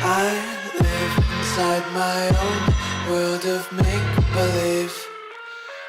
I live inside my own world of make-believe.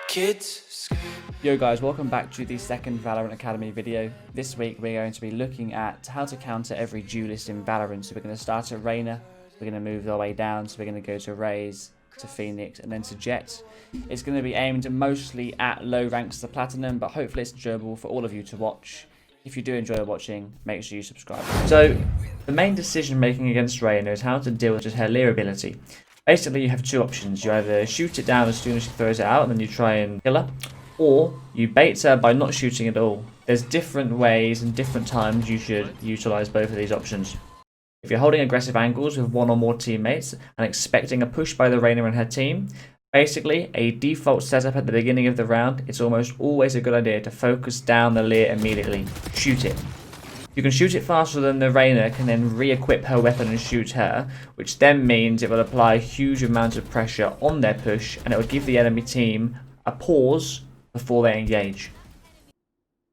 Kids scream. Yo guys, welcome back to the second Valorant Academy video. This week we're going to be looking at how to counter every duelist in Valorant. So we're going to start at Reyna, we're going to move our way down, so we're going to go to Raze, to Phoenix, and then to Jett. It's going to be aimed mostly at low ranks to Platinum, but hopefully it's enjoyable for all of you to watch. If you do enjoy watching, make sure you subscribe. So the main decision making against Reyna is how to deal with her Leer ability. Basically you have two options. You either shoot it down as soon as she throws it out and then you try and kill her, or you bait her by not shooting at all. There's different ways and different times you should utilize both of these options. If you're holding aggressive angles with one or more teammates and expecting a push by the Reyna and her team, basically a default setup at the beginning of the round, it's almost always a good idea to focus down the Leer immediately. Shoot it. You can shoot it faster than the Reyna can then re-equip her weapon and shoot her, which then means it will apply a huge amount of pressure on their push and it will give the enemy team a pause before they engage.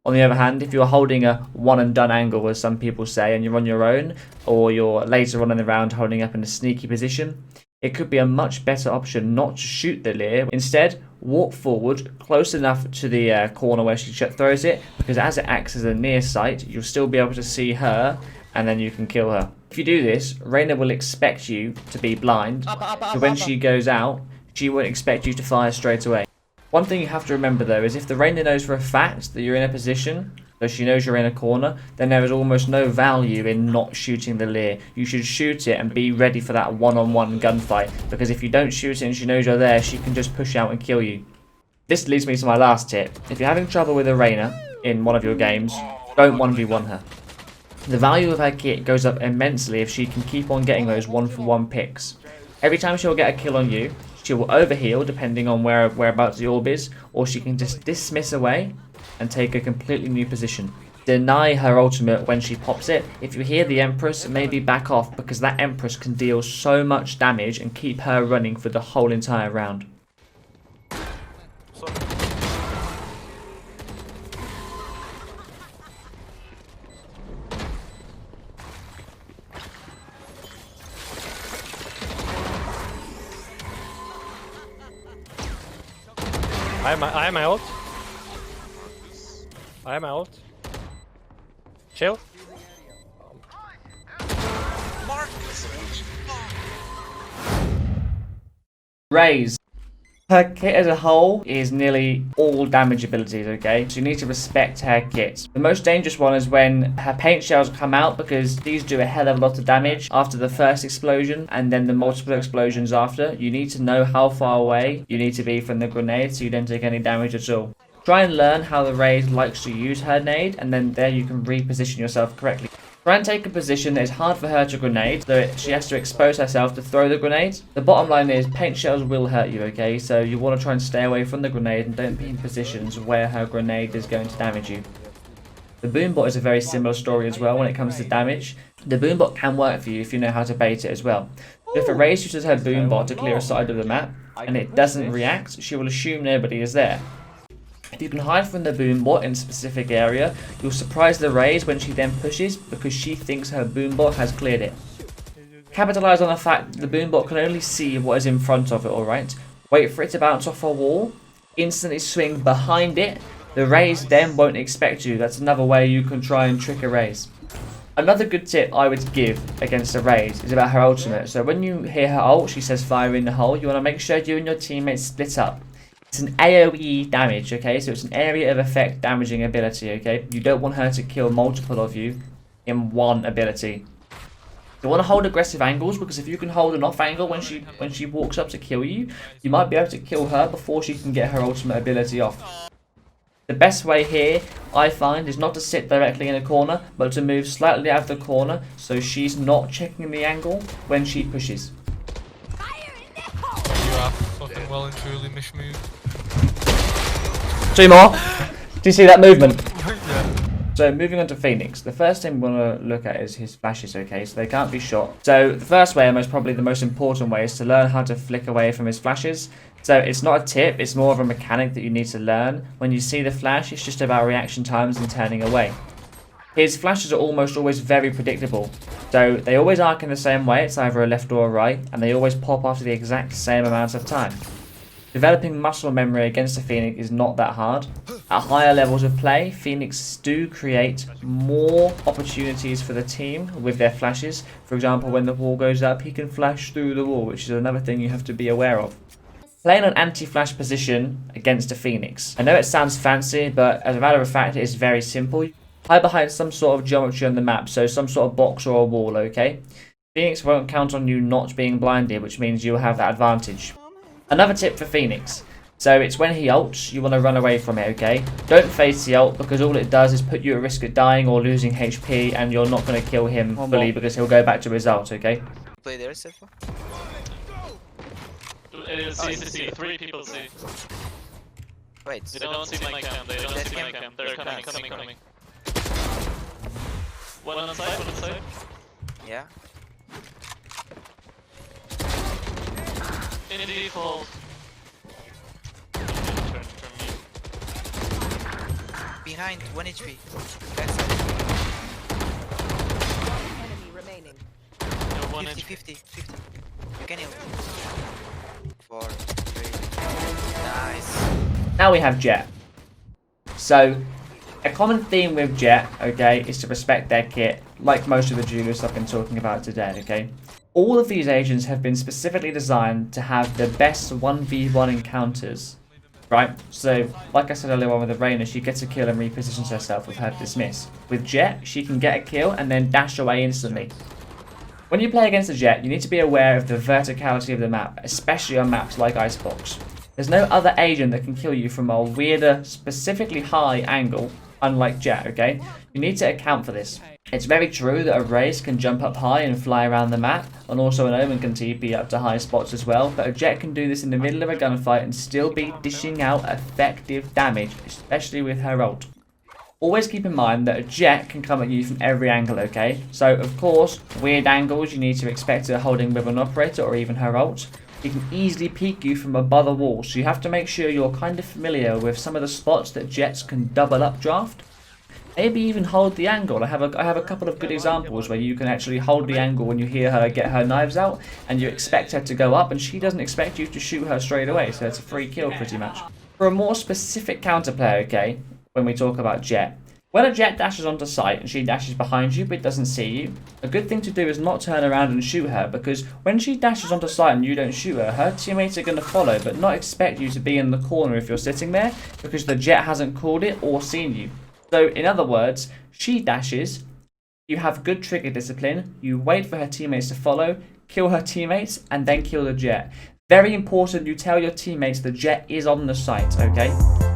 On the other hand, if you're holding a one and done angle, as some people say, and you're on your own, or you're later on in the round holding up in a sneaky position, it could be a much better option not to shoot the Leer. Instead, walk forward close enough to the corner where she throws it, because as it acts as a near sight, you'll still be able to see her, and then you can kill her. If you do this, Reyna will expect you to be blind, so when she goes out, she won't expect you to fire straight away. One thing you have to remember though is if the Reyna knows for a fact that you're in a position, so she knows you're in a corner, then there is almost no value in not shooting the Leer. You should shoot it and be ready for that one-on-one gunfight, because if you don't shoot it and she knows you're there, she can just push out and kill you. This leads me to my last tip. If you're having trouble with a Reyna in one of your games, don't 1v1 her. The value of her kit goes up immensely if she can keep on getting those one-for-one picks. Every time she'll get a kill on you, she will overheal depending on whereabouts the orb is, or she can just dismiss away and take a completely new position. Deny her ultimate when she pops it. If you hear the Empress, maybe back off, because that Empress can deal so much damage and keep her running for the whole entire round. I am out. I am out. Chill. Raze. Her kit as a whole is nearly all damage abilities, okay? So you need to respect her kit. The most dangerous one is when her paint shells come out, because these do a hell of a lot of damage after the first explosion and then the multiple explosions after. You need to know how far away you need to be from the grenade so you don't take any damage at all. Try and learn how the Raze likes to use her nade, and then there you can reposition yourself correctly. Try and take a position that is hard for her to grenade, so she has to expose herself to throw the grenade. The bottom line is paint shells will hurt you, okay? So you want to try and stay away from the grenade and don't be in positions where her grenade is going to damage you. The boombot is a very similar story as well when it comes to damage. The boombot can work for you if you know how to bait it as well. If a Raze uses her boombot to clear a side of the map and it doesn't react, she will assume nobody is there. If you can hide from the boombot in a specific area, you'll surprise the Raze when she then pushes, because she thinks her boombot has cleared it. Capitalize on the fact that the boombot can only see what is in front of it, alright? Wait for it to bounce off a wall, instantly swing behind it, the Raze then won't expect you. That's another way you can try and trick a Raze. Another good tip I would give against a Raze is about her ultimate. So when you hear her ult, she says fire in the hole, you want to make sure you and your teammates split up. It's an AoE damage, okay? So it's an area of effect damaging ability, okay? You don't want her to kill multiple of you in one ability. You want to hold aggressive angles, because if you can hold an off angle when she walks up to kill you, you might be able to kill her before she can get her ultimate ability off. The best way here, I find, is not to sit directly in a corner, but to move slightly out of the corner so she's not checking the angle when she pushes. You are fucking well and truly mishmoved. Two more. Do you see that movement? Yeah. So moving on to Phoenix, the first thing we want to look at is his flashes, okay? So they can't be shot. So the first way, and most probably the most important way, is to learn how to flick away from his flashes. So it's not a tip, it's more of a mechanic that you need to learn. When you see the flash, it's just about reaction times and turning away. His flashes are almost always very predictable. So they always arc in the same way, it's either a left or a right, and they always pop after the exact same amount of time. Developing muscle memory against a Phoenix is not that hard. At higher levels of play, Phoenix do create more opportunities for the team with their flashes. For example, when the wall goes up, he can flash through the wall, which is another thing you have to be aware of. Playing an anti-flash position against a Phoenix. I know it sounds fancy, but as a matter of fact, it is very simple. Hide behind some sort of geometry on the map, so some sort of box or a wall, okay? Phoenix won't count on you not being blinded, which means you'll have that advantage. Another tip for Phoenix. So it's when he ults, you want to run away from it, okay? Don't face the ult, because all it does is put you at risk of dying or losing HP, and you're not going to kill him fully because he'll go back to his ult, okay? Play there, Sefa? C. 3 people C. Wait, They don't see my cam. They don't see my cam. They're coming. One on side. yeah. In default. Behind, 1 HP. Backside. Enemy remaining. 1 50. You can heal. 4, 3. Nice. Now we have Jett. So, a common theme with Jett, okay, is to respect their kit, like most of the duelists I've been talking about today, okay? All of these agents have been specifically designed to have the best 1v1 encounters, right? So, like I said earlier on with the Reyna, she gets a kill and repositions herself with her dismiss. With Jett, she can get a kill and then dash away instantly. When you play against a Jett, you need to be aware of the verticality of the map, especially on maps like Icebox. There's no other agent that can kill you from a weirder, specifically high angle, unlike Jett, okay? You need to account for this. It's very true that a Raze can jump up high and fly around the map, and also an Omen can TP up to high spots as well, but a Jett can do this in the middle of a gunfight and still be dishing out effective damage, especially with her ult. Always keep in mind that a Jett can come at you from every angle, okay? So, of course, weird angles you need to expect her holding with an operator or even her ult. He can easily peek you from above a wall, so you have to make sure you're kind of familiar with some of the spots that Jetts can double up draft. Maybe even hold the angle. I have a couple of good examples where you can actually hold the angle when you hear her get her knives out, and you expect her to go up, and she doesn't expect you to shoot her straight away, so it's a free kill pretty much. For a more specific counterplay, okay, when we talk about Jett, when a Jett dashes onto site and she dashes behind you but doesn't see you, a good thing to do is not turn around and shoot her, because when she dashes onto site and you don't shoot her, her teammates are going to follow but not expect you to be in the corner if you're sitting there, because the Jett hasn't called it or seen you. So in other words, she dashes, you have good trigger discipline, you wait for her teammates to follow, kill her teammates, and then kill the Jett. Very important you tell your teammates the Jett is on the site, okay?